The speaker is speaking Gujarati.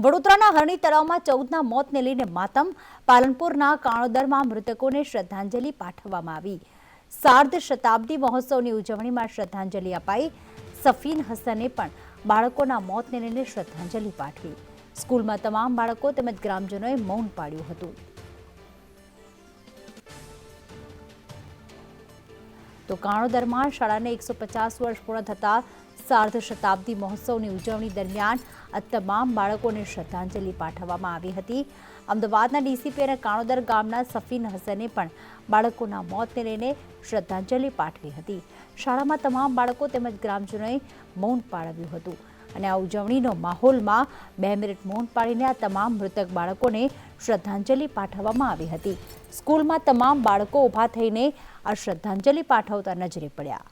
વડોદરાના હરણી તળાવમાં 14ના મોતને લઈને માતમ. પાલનપુરના કાણોદરમાં મૃતકોને શ્રદ્ધાંજલિ પાઠવવામાં આવી. સાર્ધ શતાબ્દી મહોત્સવની ઉજવણીમાં શ્રદ્ધાંજલિ અપાઈ. સફીન હસને પણ બાળકોના મોતને લઈને શ્રદ્ધાંજલિ પાઠવી. સ્કૂલમાં તમામ બાળકો તેમજ ગ્રામજનોએ મૌન પાળ્યું હતું. તો કાણોદરમાં શાળાને 150 વર્ષ પૂર્ણ થતા સાર્ધ શતાબ્દી મહોત્સવની ઉજવણી દરમિયાન આ તમામ બાળકોને શ્રદ્ધાંજલિ પાઠવવામાં આવી હતી. અમદાવાદના ડીસીપી અને કાણોદર ગામના સફીન હસને પણ બાળકોના મોતને લઈને શ્રદ્ધાંજલિ પાઠવી હતી. શાળામાં તમામ બાળકો તેમજ ગ્રામજનોએ મૌન પાળવ્યું હતું અને આ ઉજવણીનો માહોલમાં 2 મિનિટ મૌન પાળીને આ તમામ મૃતક બાળકોને શ્રદ્ધાંજલિ પાઠવવામાં આવી હતી. સ્કૂલમાં તમામ બાળકો ઊભા થઈને આ શ્રદ્ધાંજલિ પાઠવતા નજરે પડ્યા.